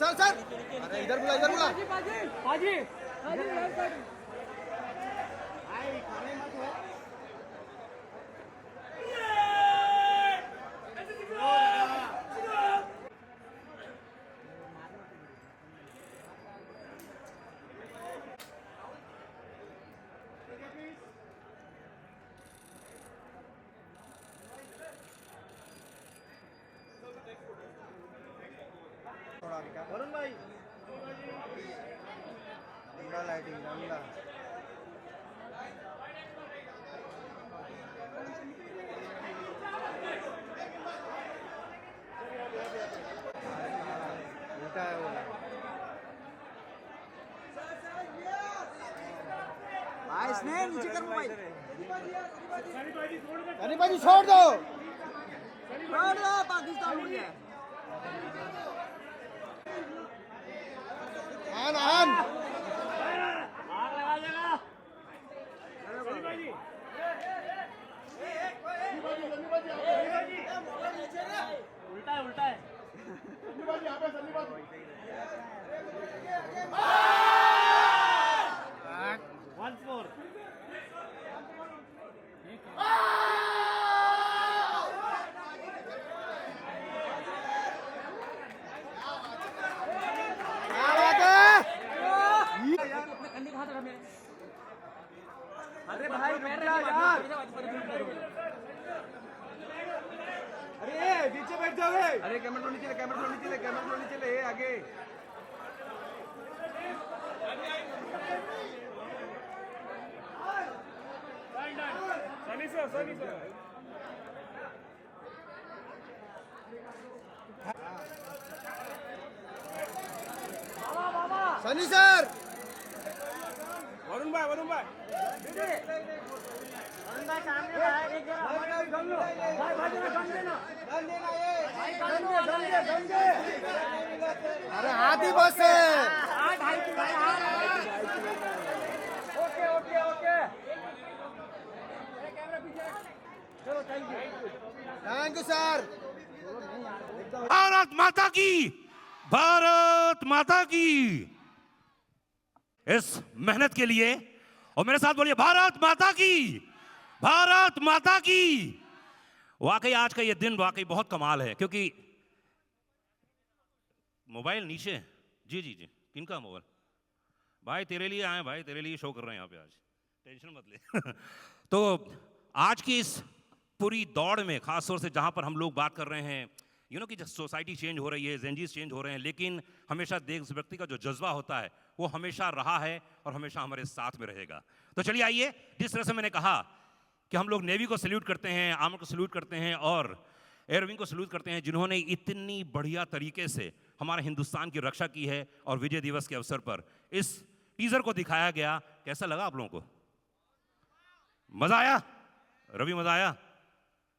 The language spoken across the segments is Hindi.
सर सर, अरे इधर बुला, इधर बुला। हाजी वरुण भाई, रंगा लाइटिंग रंगा। उल्टा है वो। भाई इसने नीचे कर मोबाइल। अरे भाई छोड़ दो। छोड़ दो, पाकिस्तान उड़ गया। आन आन। आग लगा देगा। उल्टा है, उल्टा है। Once more. क्या बात है? अरे भाई रुक जा यार। अरे पीछे बैठ जाओगे। अरे कैमरा नीचे ले, कैमरा नीचे ले, कैमरा नीचे ले, आगे। सनी सर, वरुण भाई अरे हाथ ही बस है। ओके ओके ओके चलो thank thank you sir. Bharat माता की, भारत माता की। इस मेहनत के लिए और मेरे साथ बोलिए भारत माता की, भारत माता की। वाकई आज का ये दिन वाकई बहुत कमाल है, क्योंकि मोबाइल नीचे। जी जी जी, किनका मोबाइल? भाई तेरे लिए आए, भाई तेरे लिए शो कर रहे हैं यहाँ पे आज, टेंशन मत ले। तो आज की इस पूरी दौड़ में, खास तौर से जहाँ पर हम लोग बात कर रहे हैं कि जब सोसाइटी चेंज हो रही है, जेंजीज चेंज हो रहे हैं, लेकिन हमेशा देश व्यक्ति का जो जज्बा होता है वो हमेशा रहा है और हमेशा हमारे साथ में रहेगा। तो चलिए आइए, जिस तरह से मैंने कहा कि हम लोग नेवी को सल्यूट करते हैं, आर्मी को सल्यूट करते हैं और एयरविंग को सल्यूट करते हैं, जिन्होंने इतनी बढ़िया तरीके से हमारे हिंदुस्तान की रक्षा की है। और विजय दिवस के अवसर पर इस टीजर को दिखाया गया, कैसा लगा आप लोगों को? मजा आया? रवि मजा आया?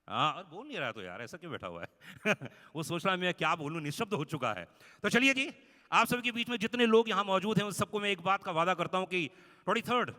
हाँ, और बोल नहीं रहा तो यार, ऐसा क्यों बैठा हुआ है? वो सोच रहा है मैं क्या बोलूं, निःशब्द हो चुका है। तो चलिए जी, आप सबके बीच में जितने लोग यहाँ मौजूद हैं उन सबको मैं एक बात का वादा करता हूँ कि 23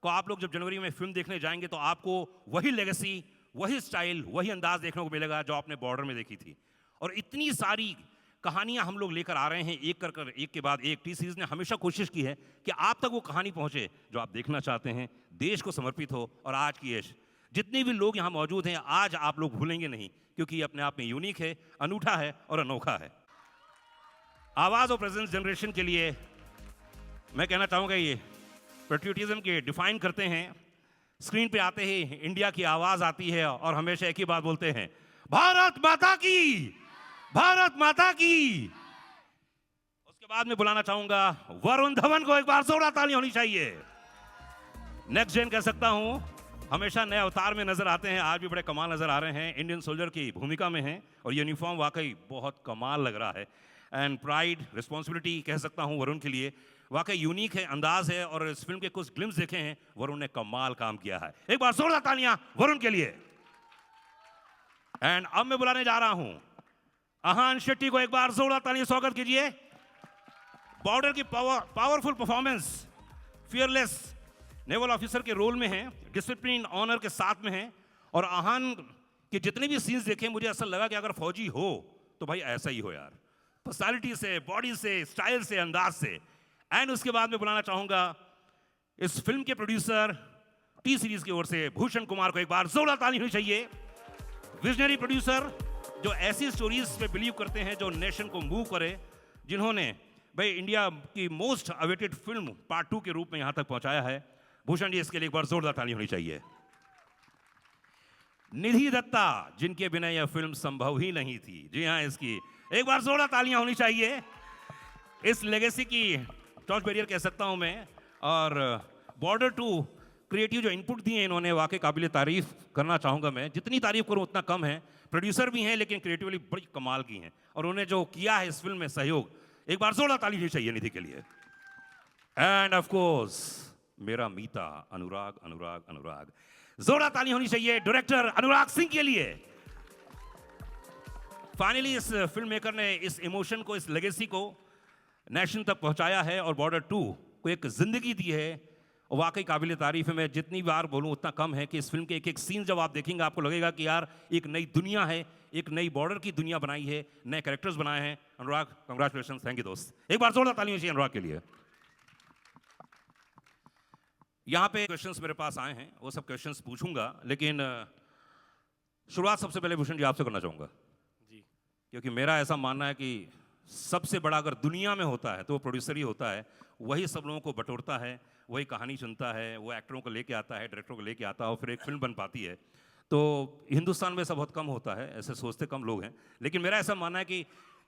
को आप लोग जब जनवरी में फिल्म देखने जाएंगे तो आपको वही लेगेसी, वही स्टाइल, वही अंदाज देखने को मिलेगा जो आपने बॉर्डर में देखी थी। और इतनी सारी कहानियां हम लोग लेकर आ रहे हैं, एक के बाद एक। टी सीरीज ने हमेशा कोशिश की है कि आप तक वो कहानी पहुंचे जो आप देखना चाहते हैं, देश को समर्पित हो। और आज की एज जितने भी लोग यहाँ मौजूद हैं, आज आप लोग भूलेंगे नहीं, क्योंकि ये अपने आप में यूनिक है, अनूठा है और अनोखा है। आवाज और प्रेजेंस जनरेशन के लिए मैं कहना चाहूँगा, ये पेट्रियोटिज्म के डिफाइन करते हैं। स्क्रीन पे आते ही इंडिया की आवाज आती है और हमेशा एक ही बात बोलते हैं, भारत माता की, भारत माता की। उसके बाद में बुलाना चाहूंगा वरुण धवन को। एक बार जोरदार ताली होनी चाहिए। नेक्स्ट जेन कह सकता हूं, हमेशा नए अवतार में नजर आते हैं, आज भी बड़े कमाल नजर आ रहे हैं। इंडियन सोल्जर की भूमिका में हैं और यूनिफॉर्म वाकई बहुत कमाल लग रहा है। एंड प्राइड, रिस्पॉन्सिबिलिटी कह सकता हूं वरुण के लिए, वाकई यूनिक है, अंदाज है। और इस फिल्म के कुछ ग्लिम्स देखे हैं, वरुण ने कमाल काम किया है। एक बार जोरदार तालियां वरुण के लिए। एंड अब मैं बुलाने जा रहा हूं अहान शेट्टी को। एक बार जोरदार तालियां स्वागत कीजिए। बॉर्डर की powerful performance, fearless naval officer के रोल में हैं, डिसिप्लिन, ऑनर के साथ में हैं। और अहान के जितने भी सीन्स देखे, मुझे ऐसा लगा कि अगर फौजी हो तो भाई ऐसा ही हो यार। पर्सनालिटी से, बॉडी से, स्टाइल से, अंदाज से। एंड उसके बाद मैं बुलाना चाहूंगा इस फिल्म के प्रोड्यूसर टी सीरीज की ओर से भूषण कुमार को। एक बार जोरदार ताली होनी चाहिए। विजनरी प्रोड्यूसर जो ऐसी स्टोरीज पे बिलीव करते हैं जो नेशन को मूव करे, जिन्होंने भाई इंडिया की मोस्ट अवेटेड फिल्म पार्ट 2 के रूप में यहां तक पहुंचाया है। भूषण जी, इसके लिए एक बार जोरदार ताली होनी चाहिए। निधि दत्ता, जिनके बिना यह फिल्म संभव ही नहीं थी। जी हाँ, इसकी एक बार जोरदार तालियां होनी चाहिए। इस लेगेसी की टॉर्च बैरियर कह सकता हूं मैं। और बॉर्डर 2 क्रिएटिव जो इनपुट दिए इन्होंने, वाकई काबिल तारीफ करना चाहूंगा मैं। जितनी तारीफ करूं उतना कम है। प्रोड्यूसर भी हैं लेकिन क्रिएटिवली बड़ी कमाल की हैं, और उन्हें जो किया है इस फिल्म में सहयोग, एक बार जोरदार ताली होनी चाहिए निधि के लिए। एंड ऑफ कोर्स मेरा मीता अनुराग अनुराग अनुराग, जोरदार ताली होनी चाहिए डायरेक्टर अनुराग सिंह के लिए। फाइनली इस फिल्म मेकर ने इस इमोशन को, इस लेगेसी को नेशन तक पहुंचाया है और बॉर्डर 2 को एक जिंदगी दी है। और वाकई काबिल तारीफ है। मैं जितनी बार बोलूं उतना कम है कि इस फिल्म के एक एक सीन जब आप देखेंगे आपको लगेगा कि यार एक नई दुनिया है, एक नई बॉर्डर की दुनिया बनाई है, नए कैरेक्टर्स बनाए हैं। अनुराग, कंग्रेचुलेशन, थैंक यू दोस्त। एक बार जोरदार ताली होनी चाहिए अनुराग के लिए। यहाँ पे क्वेश्चंस मेरे पास आए हैं, वो सब क्वेश्चंस पूछूंगा, लेकिन शुरुआत सबसे पहले भूषण जी आपसे करना चाहूंगा जी। क्योंकि मेरा ऐसा मानना है कि सबसे बड़ा अगर दुनिया में होता है तो वो प्रोड्यूसर ही होता है। वही सब लोगों को बटोरता है, वही कहानी चुनता है, वो एक्टरों को लेके आता है, डायरेक्टरों को लेके आता है और फिर एक फिल्म बन पाती है। तो हिंदुस्तान में ऐसा बहुत कम होता है, ऐसे सोचते कम लोग हैं। लेकिन मेरा ऐसा मानना है कि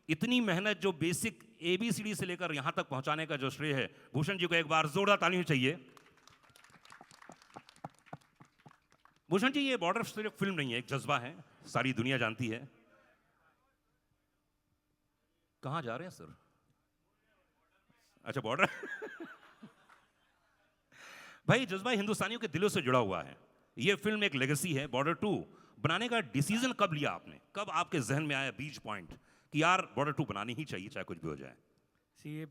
इतनी मेहनत जो बेसिक ABCD से लेकर यहाँ तक पहुँचाने का जो श्रेय है, भूषण जी को एक बार जोरदार ताली होनी चाहिए। भूषण जी, ये बॉर्डर सिर्फ फिल्म नहीं है, एक जज्बा है, सारी दुनिया जानती है। कहां जा रहे हैं सर? अच्छा, बॉर्डर भाई जज्बा हिंदुस्तानियों के दिलों से जुड़ा हुआ है। ये फिल्म एक लेगेसी है। बॉर्डर 2 बनाने का डिसीजन कब लिया आपने? कब आपके जहन में आया बीच पॉइंट कि यार बॉर्डर 2 बनानी ही चाहिए चाहे कुछ भी हो जाए? सी ये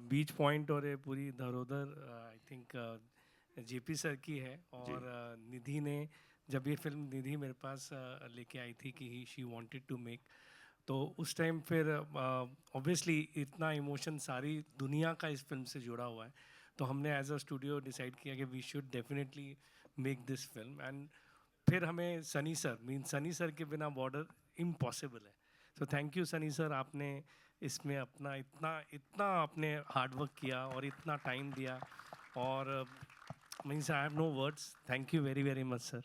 बीच पॉइंट और ये पूरी धरोधर आई थिंक JP सर की है। और निधि ने, जब ये फिल्म निधि मेरे पास लेके आई थी कि शी वांटेड टू मेक, तो उस टाइम फिर ऑब्वियसली इतना इमोशन सारी दुनिया का इस फिल्म से जुड़ा हुआ है, तो हमने एज अ स्टूडियो डिसाइड किया कि we should definitely make this film. And फिर हमें सनी सर के बिना बॉर्डर इम्पॉसिबल है। तो थैंक यू सनी सर, आपने इसमें अपना इतना आपने हार्डवर्क किया और इतना टाइम दिया। और means I have no words, thank you very very much sir.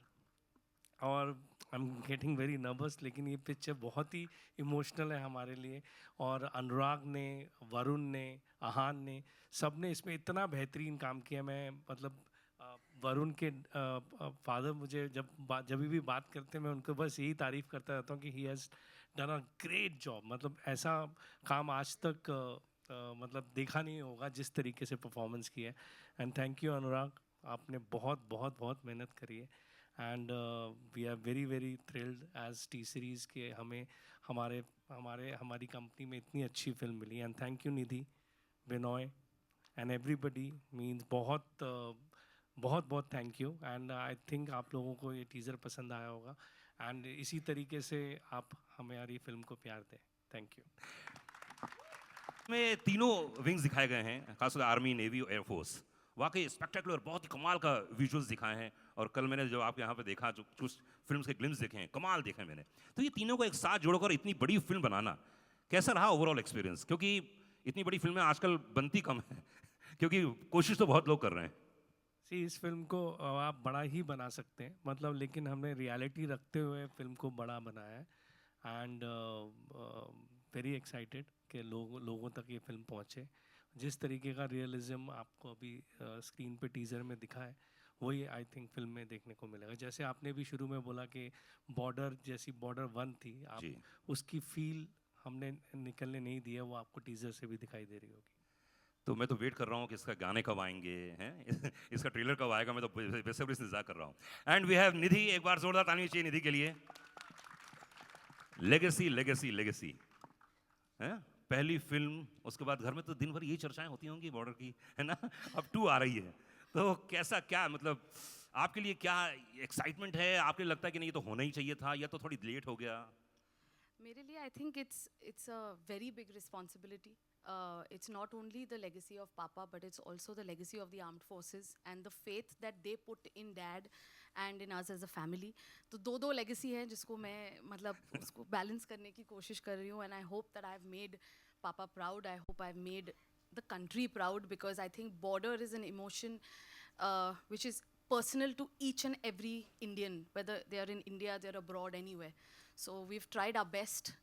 और I am getting very nervous, लेकिन ये पिक्चर बहुत ही इमोशनल है हमारे लिए। और अनुराग ने, वरुण ने, आहान ने, सब ने इसमें इतना बेहतरीन काम किया। मैं मतलब वरुण के फादर मुझे जब भी बात करते हैं मैं उनको बस यही तारीफ़ करता रहता हूँ कि he has done a great job. मतलब ऐसा काम आज तक मतलब देखा नहीं होगा जिस तरीके से परफॉर्मेंस की है। एंड थैंक यू अनुराग, आपने बहुत बहुत बहुत मेहनत करी है। And we are very very thrilled as T Series के हमें हमारी कंपनी में इतनी अच्छी फिल्म मिली। And thank you Nidhi, Binoy and everybody, means बहुत बहुत thank you. And I think आप लोगों को ये टीज़र पसंद आया होगा एंड इसी तरीके से आप हमारी फिल्म को प्यार दें। Thank you. में तीनों विंग्स दिखाए गए हैं, खासकर आर्मी, नेवी और एयरफोर्स। वाकई स्पेक्टेकुलर, बहुत ही कमाल का विजुअल्स दिखाए हैं। और कल मैंने जो आपके यहाँ पे देखा, जो कुछ फिल्म्स के ग्लिम्स देखे हैं, कमाल देखे मैंने। तो ये तीनों को एक साथ जोड़कर इतनी बड़ी फिल्म बनाना कैसा रहा ओवरऑल एक्सपीरियंस? क्योंकि इतनी बड़ी फिल्में आजकल बनती कम है क्योंकि कोशिश तो बहुत लोग कर रहे हैं। इस फिल्म को आप बड़ा ही बना सकते हैं, मतलब, लेकिन हमने रियलिटी रखते हुए फिल्म को बड़ा बनाया है। एंड वेरी एक्साइटेड कि लोगों तक ये फिल्म पहुँचे। जिस तरीके का रियलिज्म आपको अभी स्क्रीन पे टीज़र में दिखा है, वही आई थिंक फिल्म में देखने को मिलेगा। जैसे आपने भी शुरू में बोला कि बॉर्डर जैसी बॉर्डर 1 थी, आप उसकी फील हमने निकलने नहीं दिया, वो आपको टीज़र से भी दिखाई दे रही होगी। तो मैं तो वेट कर रहा हूँ कि इसका गाने कब आएंगे हैं इसका ट्रेलर कब आएगा, मैं तो बेसब्री से इंतजार कर रहा हूँ। एंड वी हैव निधि, एक बार जोरदार ताली चाहिए निधि के लिए। लेगेसी लेगेसी लेगेसी हैं, पहली फिल्म, उसके बाद घर में तो दिन भर यही चर्चाएं होती होंगी बॉर्डर की, है ना। अब 2 आ रही है, तो कैसा, क्या मतलब आपके लिए क्या एक्साइटमेंट है? आपके लगता है कि नहीं ये तो होना ही चाहिए था, या तो थोड़ी लेट हो गया? मेरे लिए I think it's a very big responsibility. It's not only the legacy of Papa, but it's also the legacy of the armed forces and the faith that they put in Dad and in us as a family. तो दो legacy हैं जिसको मैं मतलब उसको balance करने की कोशिश कर रही हूँ, and I hope that I've made Papa proud. I hope I've made the country proud, because I think border is an emotion which is personal to each and every Indian, whether they are in India, they're abroad, anywhere. So we've tried our best.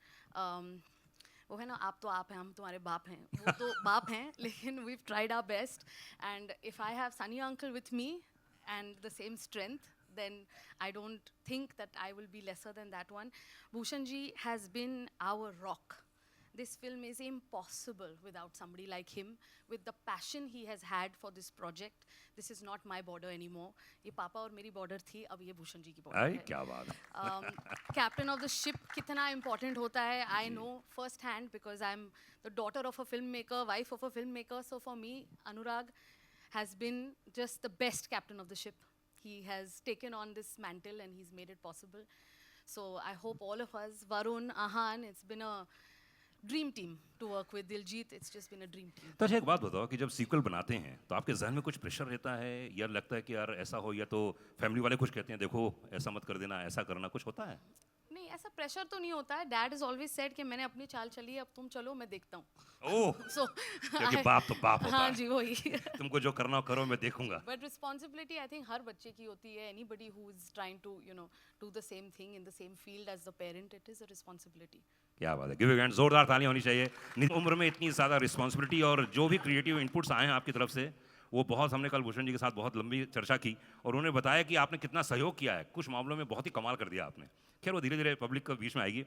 वो है ना, आप तो आप हैं, हम तुम्हारे बाप हैं, वो तो बाप हैं, लेकिन we've tried our best. And if I have Sunny uncle with me and the same strength, then I don't think that I will be lesser than that one. Bhushan ji has been our rock. This film is impossible without somebody like him, with the passion he has had for this project. This is not my border anymore. ये पापा और मेरी border थी, अब ये भूषण जी की border आई है. क्या बात है. Captain of the ship कितना important होता है, I know first hand, because I'm the daughter of a filmmaker, wife of a filmmaker. So for me, Anurag has been just the best captain of the ship. He has taken on this mantle and he's made it possible. So I hope all of us, Varun, Ahan, it's been a dream team to work with. Diljit, it's just been a dream team. तो अच्छा एक बात बताओ कि जब सीक्वल बनाते हैं तो आपके जहन में कुछ प्रेशर रहता है, या लगता है कि यार ऐसा हो, या तो फैमिली वाले कुछ कहते हैं देखो ऐसा मत कर देना, ऐसा करना, कुछ होता है? नहीं, ऐसा प्रेशर तो नहीं होता है. डैड इज ऑलवेज सेड कि मैंने अपनी चाल चली है, अब तुम चलो, मैं देखता हूँ. ओह, So क्योंकि बाप तो बाप होता हाँ है. जी, वही. तुमको जो करना हो करो, मैं देखूंगा. But responsibility, I think हर बच्चे की होती है. Anybody who is trying to, do the same thing in the same field as the parent, it is a responsibility. क्या बात है. गिव अ हैंड, जोरदार तालियां होनी चाहिए. निजी उम्र में इतनी ज़्यादा रिस्पॉन्सिबिलिटी, और जो भी क्रिएटिव इनपुट्स आए हैं आपकी तरफ से, वो बहुत, हमने कल भूषण जी के साथ बहुत लंबी चर्चा की, और उन्होंने बताया कि आपने कितना सहयोग किया है. कुछ मामलों में बहुत ही कमाल कर दिया आपने. खैर वो धीरे धीरे पब्लिक के बीच में आएगी.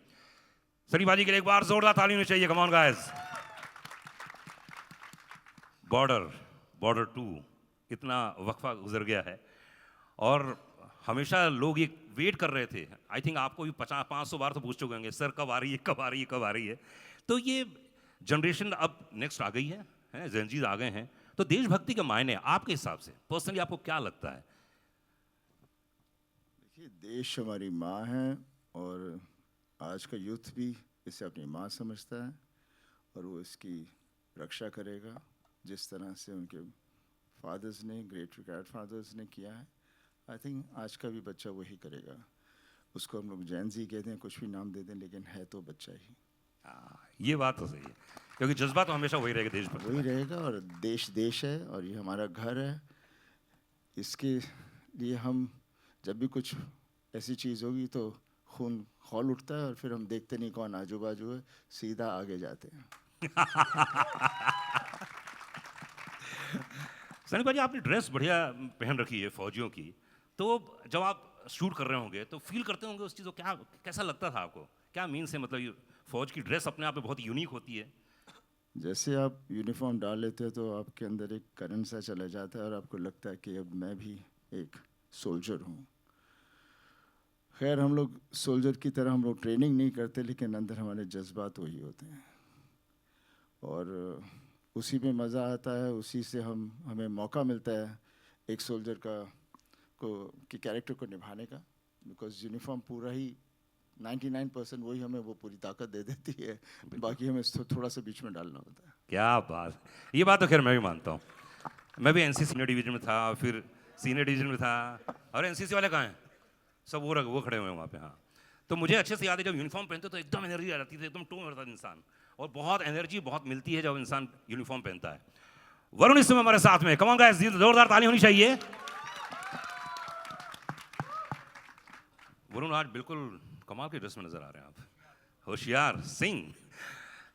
सनी बाजी के लिए एक बार जोरदार ताली होनी चाहिए. Come on guys. बॉर्डर 2 इतना वक्फा गुजर गया है, और हमेशा लोग ये वेट कर रहे थे. आई थिंक आपको भी 500 बार तो पूछ चुके होंगे, सर कब आ रही है, कब आ रही है, कब आ रही है. तो ये जनरेशन अब नेक्स्ट आ गई है, जेनजीज आ गए हैं. तो देशभक्ति के मायने आपके हिसाब से पर्सनली आपको क्या लगता है? देखिए, देश हमारी माँ है, और आज का यूथ भी इसे अपनी माँ समझता है, और वो इसकी रक्षा करेगा जिस तरह से उनके फादर्स ने, ग्रेट रिटायर्ड फादर्स ने किया है. आई थिंक आज का भी बच्चा वही करेगा. उसको हम लोग जैन जी कहते हैं, कुछ भी नाम दे दें, लेकिन है तो बच्चा ही. ये बात तो सही है, क्योंकि जज्बा तो हमेशा वही रहेगा, देशभक्ति वही रहेगा. और देश है, और ये हमारा घर है. इसके लिए हम जब भी कुछ ऐसी चीज़ होगी तो खून खौल उठता है, और फिर हम देखते नहीं कौन आजू बाजू है, सीधा आगे जाते हैं. सनी भाजी, आपने ड्रेस बढ़िया पहन रखी है फौजियों की, तो जब आप शूट कर रहे होंगे तो फील करते होंगे उस चीज़ को, क्या कैसा लगता था आपको? क्या मीन से, मतलब ये फौज की ड्रेस अपने आप में बहुत यूनिक होती है. जैसे आप यूनिफॉर्म डाल लेते हैं तो आपके अंदर एक करंट सा चला जाता है, और आपको लगता है कि अब मैं भी एक सोल्जर हूँ. खैर, हम लोग सोल्जर की तरह हम लोग ट्रेनिंग नहीं करते, लेकिन अंदर हमारे जज्बात वही होते हैं, और उसी में मज़ा आता है. उसी से हमें मौका मिलता है एक सोल्जर के कैरेक्टर को निभाने का, बिकॉज यूनिफॉर्म पूरा ही 99% वही हमें वो पूरी ताकत दे देती है, बाकी हमें थोड़ा सा बीच में डालना होता है. क्या बात, ये बात तो खैर मैं भी मानता हूँ. मैं भी एनसीसी सीनियर डिवीजन में था, फिर सीनियर डिवीजन में था, और एनसीसी वाले कहाँ हैं? सब वो खड़े हुए हैं वहाँ पे. हाँ, तो मुझे अच्छे से याद है, जब यूनिफॉर्म पहनते तो एकदम एनर्जी आ जाती थी, एकदम टोन रहता था इंसान, और बहुत एनर्जी बहुत मिलती है जब इंसान यूनिफॉर्म पहनता है. वरुण इस समय हमारे साथ में. कम ऑन गाइस, जोरदार ताली होनी चाहिए. वरुण आज बिल्कुल कमाल के ड्रेस में नजर आ रहे हैं आप, होशियार सिंह.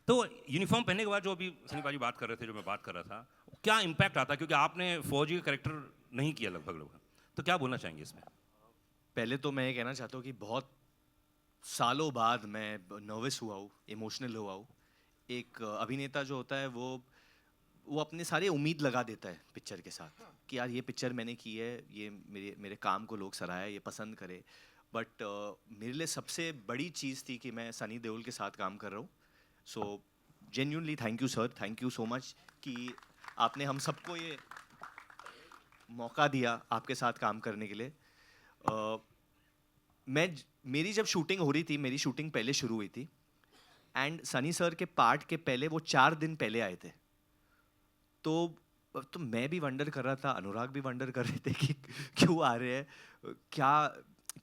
तो यूनिफॉर्म पहनने के बाद जो अभी सनी भाजी बात कर रहे थे, जो मैं बात कर रहा था, क्या इम्पैक्ट आता है, क्योंकि आपने फौजी का कैरेक्टर नहीं किया लगभग, तो क्या बोलना चाहेंगे इसमें? पहले तो मैं ये कहना चाहता हूँ कि बहुत सालों बाद मैं नर्वस हुआ हूँ, इमोशनल हुआ हूँ. एक अभिनेता जो होता है वो अपने सारे उम्मीद लगा देता है पिक्चर के साथ, कि यार ये पिक्चर मैंने की है, ये मेरे काम को लोग सराहे, ये पसंद करे. बट मेरे लिए सबसे बड़ी चीज़ थी कि मैं सनी देओल के साथ काम कर रहा हूँ. So genuinely thank you sir, thank you so much कि आपने हम सबको ये मौका दिया आपके साथ काम करने के लिए. मेरी जब शूटिंग हो रही थी, मेरी शूटिंग पहले शुरू हुई थी, एंड सनी सर के पार्ट के पहले वो 4 दिन पहले आए थे, तो मैं भी वंडर कर रहा था, अनुराग भी वंडर कर रहे थे कि क्यों आ रहे हैं, क्या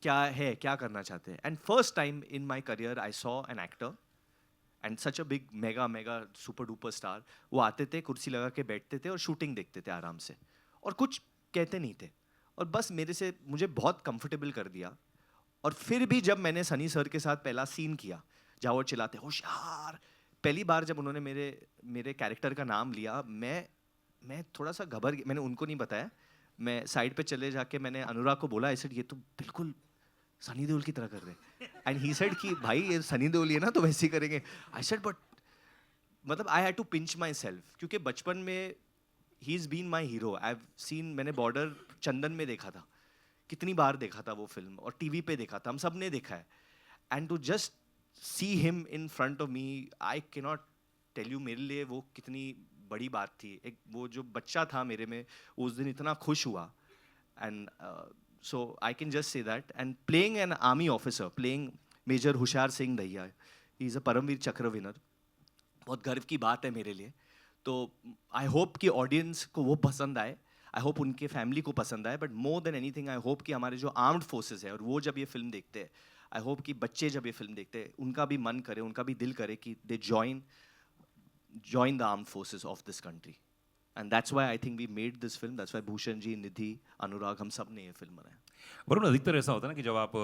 क्या है, क्या करना चाहते हैं. And first time in my career I saw an actor and such a big mega super duper star. वो आते थे, कुर्सी लगा के बैठते थे और शूटिंग देखते थे आराम से, और कुछ कहते नहीं थे, और बस मुझे बहुत कंफर्टेबल कर दिया. और फिर भी जब मैंने सनी सर के साथ पहला सीन किया जहाँ वो चिल्लाते होशियार, पहली बार जब उन्होंने मेरे कैरेक्टर का नाम लिया, मैं थोड़ा सा घबर गया. मैंने उनको नहीं बताया, मैं साइड पे चले जाके मैंने अनुराग को बोला, ऐसे ये तो बिल्कुल सनी देओल की तरह कर रहे. एंड ही सेड कि भाई ये सनी देओल ही है ना, तो वैसे ही करेंगे. आई सेड बट मतलब I had to pinch myself, क्योंकि बचपन में ही is been my hero. I have seen, मैंने बॉर्डर चंदन में देखा था, कितनी बार देखा था वो फिल्म, और टीवी पे देखा था, हम सब ने देखा है. And to just see him in front of me, I can not tell you मेरे लिए वो कितनी बड़ी बात थी. एक वो जो बच्चा था मेरे में, उस दिन इतना खुश हुआ. And so I can just say that. And playing an army officer, playing major Hoshiyar Singh Dahiya, he is a Paramvir Chakra winner, बहुत गर्व की बात है मेरे लिए. तो आई होप कि ऑडियंस को वो पसंद आए, आई होप उनके फैमिली को पसंद आए, but more than anything I hope कि हमारे जो आर्म्ड फोर्सेस है, और वो जब ये फिल्म देखते हैं, आई होप कि बच्चे जब ये फिल्म देखते हैं, उनका भी मन करे, उनका भी दिल करे कि दे join the armed forces of this country. And that's why I think we made this film. That's why Bhushan ji, Nidhi, Anurag, हम सब ने ये फिल्म बनाया. वरुण, अधिकतर ऐसा होता है ना कि जब आप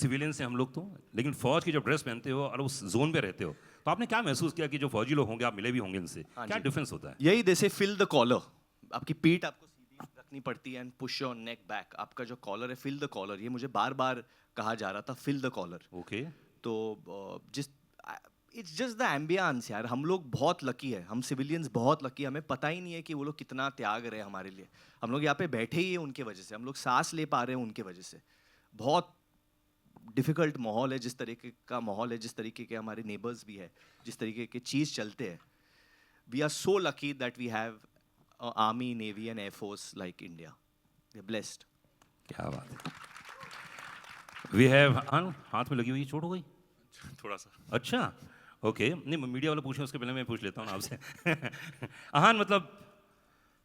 सिविलियन से हम लोग तो, लेकिन फौज की जब ड्रेस पहनते हो और उस जोन पे रहते हो, तो आपने क्या महसूस किया कि जो फौजी लोग होंगे, आप मिले भी होंगे इनसे, क्या डिफरेंस होता है? यही जैसे फिल द कॉलर, आपकी पीठ आपको सीधी रखनी पड़ती है, and push your neck back. आपका जो कॉलर है, फिल द कॉलर, ये मुझे बार बार कहा जा रहा था, फिल द कॉलर. ओके. तो इट्स जस्ट द एम्बियंस यार. हम लोग बहुत लकी है, हम सिविलियंस बहुत लकी है. हमें पता ही नहीं है कि वो लोग कितना त्याग रहे हैं हमारे लिए. हम लोग यहाँ पे बैठे ही हैं उनके वजह से, हम लोग सांस ले पा रहे हैं उनके वजह से. बहुत डिफ़िकल्ट माहौल है, जिस तरीके का माहौल है, जिस तरीके के हमारे नेबर्स भी है, जिस तरीके के चीज़ चलते हैं. We are so lucky that we have army, navy and air force like India. We are blessed. क्या बात है. वी हैव, हाथ में लगी हुई चोट हो गई थोड़ा सा. अच्छा, ओके. नहीं, मीडिया वाले पूछे उसके पहले मैं पूछ लेता हूँ आपसे. अहान, मतलब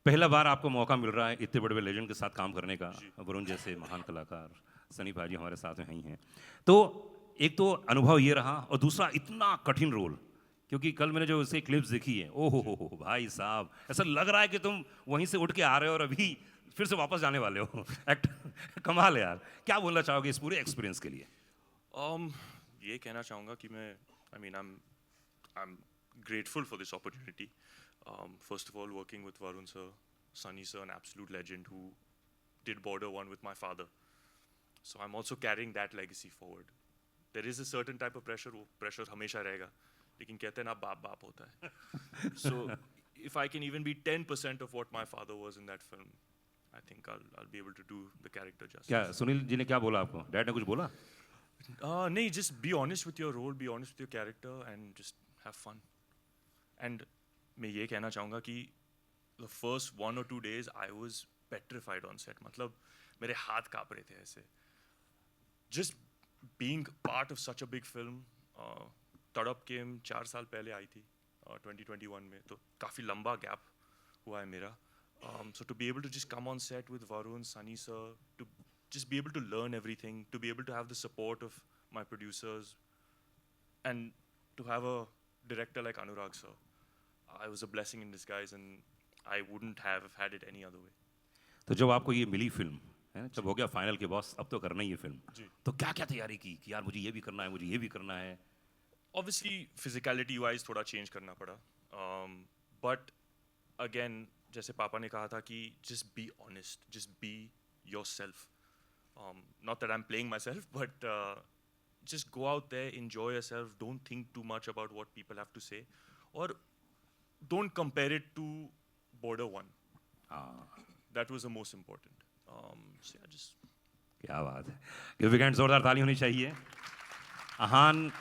पहला बार आपको मौका मिल रहा है इतने बड़े बड़े लेजेंड के साथ काम करने का, वरुण जैसे महान कलाकार, सनी भाई जी हमारे साथ में ही हैं. तो एक तो अनुभव ये रहा, और दूसरा इतना कठिन रोल, क्योंकि कल मैंने जो उससे क्लिप्स देखी है, ओहो हो भाई साहब, ऐसा लग रहा है कि तुम वहीं से उठ के आ रहे हो और अभी फिर से वापस जाने वाले हो. एक्ट कमाल है यार. क्या बोलना चाहोगे इस पूरे एक्सपीरियंस के लिए? ये कहना चाहूँगा कि मैं I'm grateful for this opportunity. First of all, working with Varun sir, Sunny sir, an absolute legend who did Border 1 with my father. So I'm also carrying that legacy forward. There is a certain type of pressure, वो pressure हमेशा रहेगा, लेकिन कहते हैं ना बाप बाप होता है. So if I can even be 10% of what my father was in that film, I think I'll be able to do the character justice. क्या सुनील जी ने क्या बोला आपको? डैड ने कुछ बोला? नहीं, just be honest with your role, be honest with your character, and just have fun. And मैं ये कहना चाहूँगा कि the first 1 or 2 days I was petrified on set. मतलब मेरे हाथ काँप रहे थे ऐसे. Just being part of such a big film. तड़प केम 4 साल पहले आई थी 2021 में, तो काफ़ी लंबा गैप हुआ है मेरा. So to be able to just come on set with Varun, Sunny sir, to just be able to learn everything, to be able to have the support of my producers, and to have a director like Anurag sir, I was a blessing in disguise, and I wouldn't have had it any other way. तो जब आपको ये मिली फिल्म है, जब हो गया फाइनल के बॉस, अब तो करना ही है फिल्म, तो क्या क्या तैयारी की कि यार मुझे ये भी करना है, मुझे ये भी करना है? Obviously physicality wise थोड़ा change करना पड़ा, but again जैसे पापा ने कहा था कि just be honest, just be yourself. Not that I'm playing myself, but just go out there, enjoy yourself, don't think too much about what people have to say, or don't compare it to Border 1. That was the most important. So yeah, just. क्या बात है. ये वीकेंड जोरदार ताली होनी चाहिए. अहान,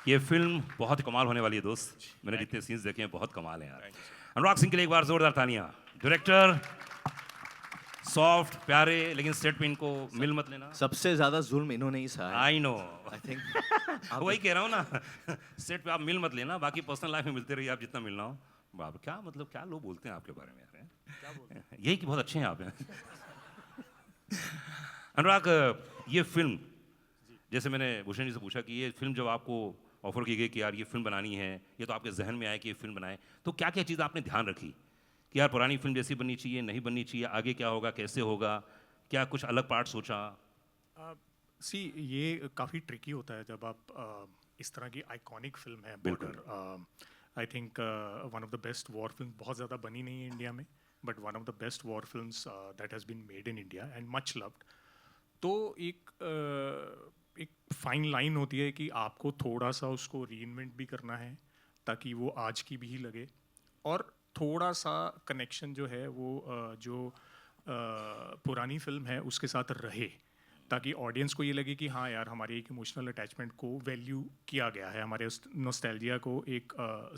ये फिल्म बहुत कमाल होने वाली है दोस्त. मैंने जितने सीन्स देखे हैं बहुत कमाल हैं यार. अनुराग सिंह के लिए एक बार जोरदार तालियां. डायरेक्टर सॉफ्ट प्यारे, लेकिन सेट पे इनको मिल मत लेना। सबसे ज्यादा जुल्म इन्होंने ही सहा है। आई नो, आई थिंक वही कह रहा हूँ ना। सेट पे आप मिल मत लेना, बाकी पर्सनल लाइफ में मिलते रहिए आप जितना मिलना हो। बाप क्या मतलब, क्या लोग बोलते हैं आपके बारे में यार, यही कि बहुत अच्छे हैं आप। अनुराग, ये फिल्म, जैसे मैंने भूषण जी से पूछा कि ये फिल्म जब आपको ऑफर की गई कि यार ये फिल्म बनानी है, ये तो आपके जहन में आया कि ये फिल्म बनाए, तो क्या क्या चीज़ आपने ध्यान रखी कि यार पुरानी फिल्म जैसी बननी चाहिए, नहीं बननी चाहिए, आगे क्या होगा, कैसे होगा, क्या कुछ अलग पार्ट सोचा? ये काफ़ी ट्रिकी होता है जब आप इस तरह की आइकॉनिक फिल्म है Border. I think one of the best war film, बहुत ज़्यादा बनी नहीं है इंडिया में, but one of the best war films that has been made in India and much loved. तो एक फाइन लाइन होती है कि आपको थोड़ा सा उसको रीइन्वेंट भी करना है ताकि वो आज की भी लगे, और थोड़ा सा कनेक्शन जो है वो जो पुरानी फिल्म है उसके साथ रहे, ताकि ऑडियंस को ये लगे कि हाँ यार हमारी एक इमोशनल अटैचमेंट को वैल्यू किया गया है, हमारे नॉस्टैल्जिया को एक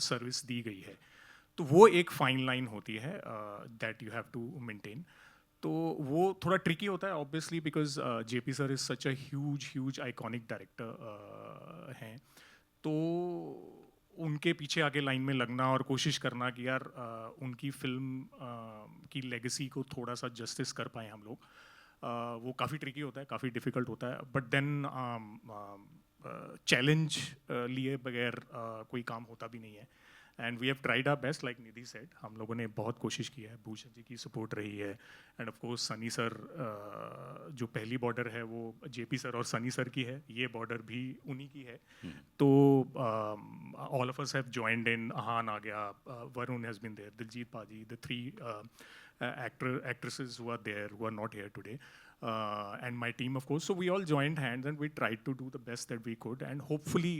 सर्विस दी गई है। तो वो एक फाइन लाइन होती है that you have to maintain. तो वो थोड़ा ट्रिकी होता है obviously, because JP sir is such a huge iconic director हैं, तो उनके पीछे आगे लाइन में लगना और कोशिश करना कि यार उनकी फिल्म की लेगेसी को थोड़ा सा जस्टिस कर पाएँ हम लोग, वो काफ़ी ट्रिकी होता है, काफ़ी डिफ़िकल्ट होता है। बट देन चैलेंज लिए बगैर कोई काम होता भी नहीं है, and we have tried our best, like Nidhi said, हम लोगों ने बहुत कोशिश की है, भूषण जी की सपोर्ट रही है, end of course Sunny sir, जो पहली बॉर्डर है वो जेपी सर और सनी सर की है, ये बॉर्डर भी उन्हीं की है। तो all of us have joined in, Ahaan आ गया, Varun has been there, Diljit paaji, the 3 actresses who are there, who are not here today, and my team of course. So we all joined hands and we tried to do the best that we could, and hopefully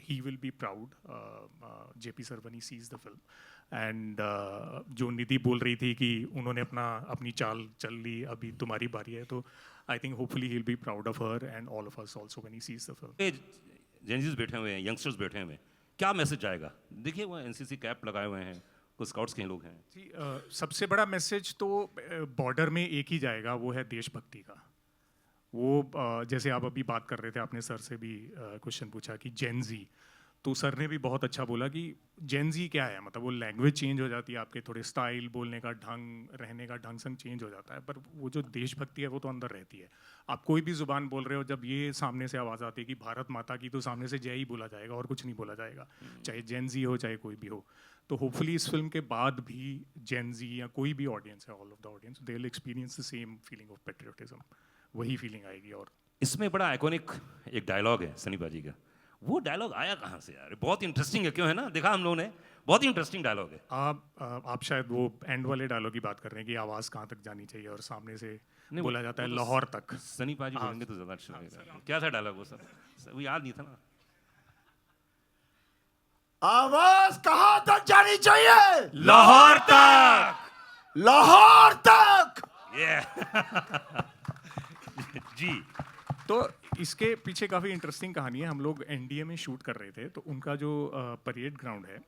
he will be proud, JP sir, when he sees the film. And जो निधि बोल रही थी कि उन्होंने अपनी चाल चल ली, अभी तुम्हारी बारी है, तो I think hopefully he'll be proud of her and all of us also when he sees the film. Gen Zs बैठे हुए हैं, यंगस्टर्स बैठे हुए हैं, क्या मैसेज जाएगा? देखिए वो एनसीसी कैप लगाए हुए हैं, कुछ स्काउट्स के लोग हैं जी। सबसे बड़ा मैसेज तो बॉर्डर में एक ही जाएगा, वो है देशभक्ति का। वो जैसे आप अभी बात कर रहे थे, आपने सर से भी क्वेश्चन पूछा कि जेनजी, तो सर ने भी बहुत अच्छा बोला कि जेनजी क्या है, मतलब वो लैंग्वेज चेंज हो जाती है, आपके थोड़े स्टाइल, बोलने का ढंग, रहने का ढंग संग चेंज हो जाता है, पर वो जो देशभक्ति है वो तो अंदर रहती है। आप कोई भी ज़ुबान बोल रहे हो, जब ये सामने से आवाज़ आती है कि भारत माता की, तो सामने से जय ही बोला जाएगा और कुछ नहीं बोला जाएगा, चाहे जेनजी हो चाहे कोई भी हो। तो होपफुली इस फिल्म के बाद भी जेनजी या कोई भी ऑडियंस है, all of the audience, they will experience the same feeling of patriotism, वही फीलिंग आएगी। और इसमें बड़ा आइकॉनिक एक डायलॉग है सनी बाजी का, वो डायलॉग आया कहाँ से यार? बहुत इंटरेस्टिंग है, क्यों है ना, देखा हम लोगों ने, बहुत ही इंटरेस्टिंग डायलॉग है। आप शायद वो एंड वाले डायलॉग की बात कर रहे हैं कि आवाज़ कहाँ तक जानी चाहिए, और सामने से बोला जाता है लाहौर तक। सनी बाजी बोलेंगे तो ज़्यादा अच्छा लगेगा। क्या था डायलॉग वो सर? वो याद नहीं था ना। आवाज कहाँ तक जानी चाहिए? लाहौर तक, लाहौर तक। जी। तो इसके पीछे काफ़ी इंटरेस्टिंग कहानी है। हम लोग एनडीए में शूट कर रहे थे, तो उनका जो परेड ग्राउंड है,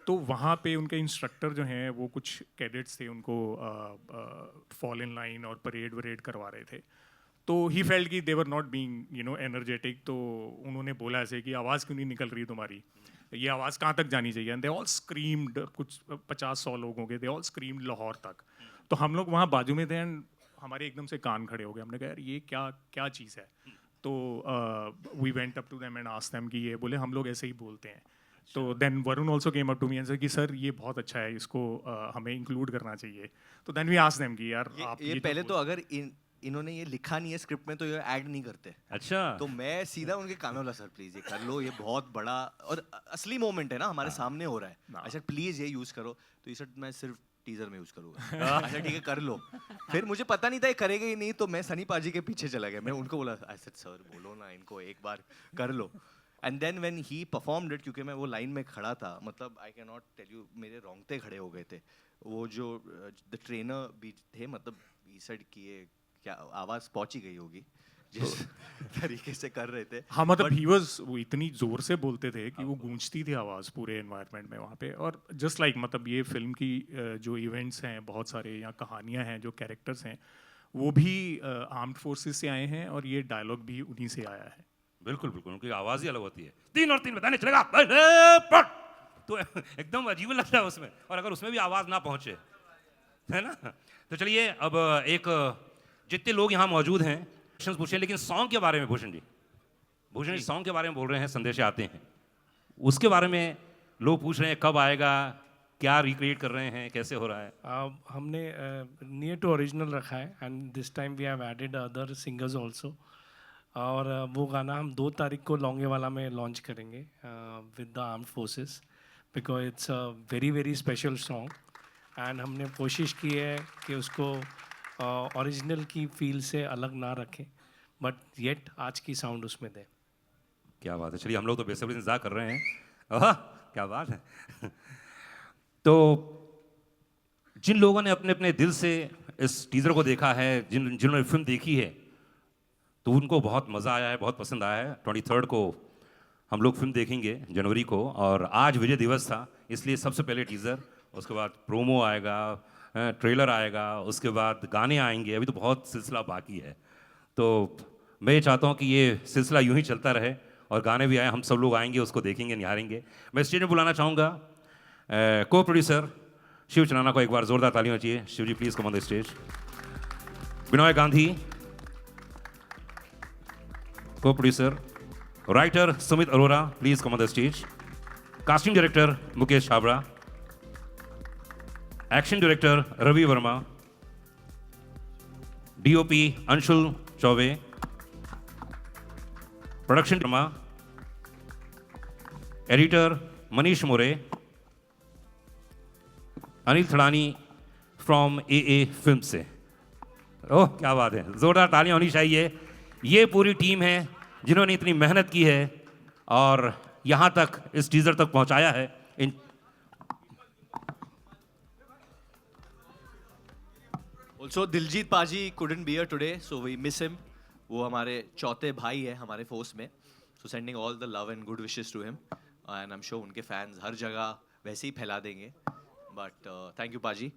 तो वहाँ पे उनके इंस्ट्रक्टर जो हैं वो कुछ कैडेट्स थे, उनको फॉल इन लाइन और परेड वरेड करवा रहे थे। तो ही फेल्ट कि दे वर नॉट बीइंग एनर्जेटिक, तो उन्होंने बोला ऐसे कि आवाज़ क्यों नहीं निकल रही तुम्हारी, ये आवाज़ कहाँ तक जानी चाहिए? एंड दे ऑल स्क्रीम्ड, कुछ 50-100 लोग होंगे, दे ऑल स्क्रीम्ड लाहौर तक। तो हम लोग वहाँ बाजू में थे एंड हमारे एकदम से कान खड़े हो गए, हमने कहा यार ये क्या चीज़ है? तो we went up to them and asked them कि ये बोले हम लोग ऐसे ही बोलते हैं। तो then Varun also came up to me and said कि सर ये बहुत अच्छा है, इसको हमें इंक्लूड करना चाहिए। तो देन वी आस्क्ड देम कि यार आप ये पहले तो अगर इन्होंने ये लिखा नहीं है स्क्रिप्ट में तो ये ऐड नहीं करते। अच्छा। तो मैं सीधा उनके कानों बोला सर प्लीज ये कर लो, ये बहुत बड़ा और असली मोमेंट है ना, हमारे सामने हो रहा है, अच्छा प्लीज ये यूज करो। तो ये सर मैं सिर्फ टीजर में यूज करूंगा। अच्छा ठीक है कर लो। फिर मुझे पता नहीं था ये करेगा ही नहीं, तो मैं सनी पाजी के पीछे चला गया, मैं उनको बोला आई सेड सर बोलो ना इनको एक बार कर लो। And then when he performed it, क्योंकि मैं वो लाइन में खड़ा था, मतलब I can not tell you, मेरे रोंगटे खड़े हो गए थे। वो जो द ट्रेनर भी थे, मतलब ही सेड कि ये क्या आवाज़ पहुंच ही गई होगी, जिस तरीके से कर रहे थे। हाँ मतलब ही वाज, वो इतनी जोर से बोलते थे कि वो गूंजती थी आवाज़ पूरे एनवायरनमेंट में वहाँ पे। और जस्ट लाइक मतलब ये फिल्म की जो इवेंट्स हैं बहुत सारे, या कहानियाँ हैं, जो कैरेक्टर्स हैं, वो भी आर्म्ड फोर्सेस से आए हैं और ये डायलॉग भी उन्हीं से आया है। बिल्कुल बिल्कुल, उनकी आवाज़ ही अलग होती है। 3 और 3 बताने चलेगा तो एकदम अजीब लगता है उसमें, और अगर उसमें भी आवाज़ ना पहुँचे, है ना। तो चलिए अब एक, जितने लोग यहाँ मौजूद हैं क्वेश्चन पूछें, लेकिन सॉन्ग के बारे में भूषण जी सॉन्ग के बारे में बोल रहे हैं, संदेश आते हैं, उसके बारे में लोग पूछ रहे हैं कब आएगा, क्या रिक्रिएट कर रहे हैं, कैसे हो रहा है? हमने नियर टू ओरिजिनल रखा है, and this time we have added other singers also. और वो गाना हम 2 तारीख को लौंगेवाला में लॉन्च करेंगे with the armed forces, because it's a very very special song. And हमने कोशिश की है कि उसको ओरिजिनल की फील से अलग ना रखें, बट येट आज की साउंड उसमें दें। क्या बात है, चलिए हम लोग तो बेसब्री से इंतजार कर रहे हैं। आहा, क्या बात है। तो जिन लोगों ने अपने अपने दिल से इस टीज़र को देखा है, जिन्होंने फिल्म देखी है, तो उनको बहुत मज़ा आया है, बहुत पसंद आया है। 23 को हम लोग फिल्म देखेंगे, जनवरी को, और आज विजय दिवस था, इसलिए सबसे पहले टीज़र, उसके बाद प्रोमो आएगा, ट्रेलर आएगा, उसके बाद गाने आएंगे। अभी तो बहुत सिलसिला बाकी है, तो मैं ये चाहता हूँ कि ये सिलसिला यूं ही चलता रहे और गाने भी आए, हम सब लोग आएंगे, उसको देखेंगे, निहारेंगे। मैं स्टेज में बुलाना चाहूँगा को प्रोड्यूसर शिव चनाना को। एक बार जोरदार तालियां चाहिए। Shiv ji please come on the stage. Binoy Gandhi, co producer. Writer Sumit Arora, please come on the stage. Casting director Mukesh Chhabra, action director Ravi Varma, DOP Anshul Chaubey, production Varma, editor Manish More, Anil Thadani from A film से। ओह क्या बात है, जोरदार तालियां होनी चाहिए। ये पूरी टीम है जिन्होंने इतनी मेहनत की है और यहाँ तक, इस टीजर तक पहुँचाया है। Also दिलजीत पाजी couldn't be here today, so we miss him. वो हमारे चौथे भाई है हमारे फोर्स में, so sending all the love and good wishes to him, and I'm sure उनके फैंस हर जगह वैसे ही फैला देंगे। But thank you पाजी।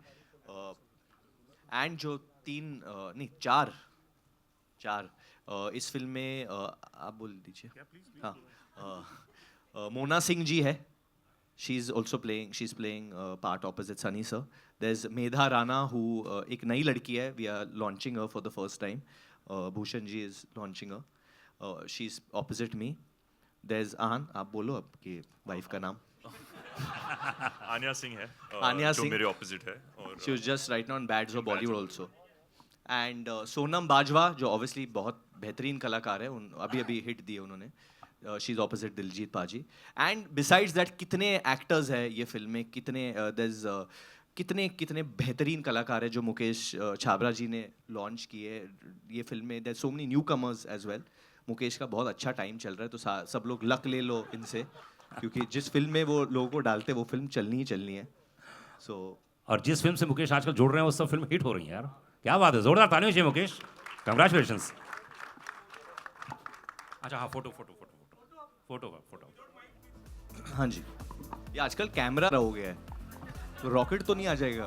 and जो 4 इस फिल्म में आप बोल दीजिए। हाँ, मोना सिंह जी है, she's playing part opposite Sunny sir. There's Medha Rana who एक नई लड़की है, we are launching her for the first time. Bhushan ji is launching her. She's opposite me. There's Ahan, आप बोलो आपकी वाइफ का नाम। आन्या सिंह है, आन्या जो सिंह मेरे ऑपोजिट है, और she was just right now in Bads of Bollywood also. And Sonam Bajwa जो obviously बहुत बेहतरीन कलाकार है, अभी हिट दिए उन्होंने। she's opposite दिलजीत पाजी. And besides that कितने एक्टर्स हैं ये फिल्म में, कितने बेहतरीन कलाकार हैं जो मुकेश छाबड़ा जी ने लॉन्च किए ये फिल्म में। there's so many newcomers as well. Mukesh का बहुत अच्छा टाइम चल रहा है, तो सब लोग लक ले लो इनसे, क्योंकि जिस फिल्म में वो लोगों को डालते वो फिल्म चलनी ही चलनी है। और जिस फिल्म से मुकेश आजकल जोड़ रहे हैं वो सब फिल्म हिट हो रही है यार। क्या बात है, जोरदार तालियां चाहिए मुकेश, कंग्रेचुलेशंस। अच्छा हाँ, फोटो। हाँ जी, ये आजकल कैमरा हो गया है, तो रॉकेट तो नहीं आ जाएगा।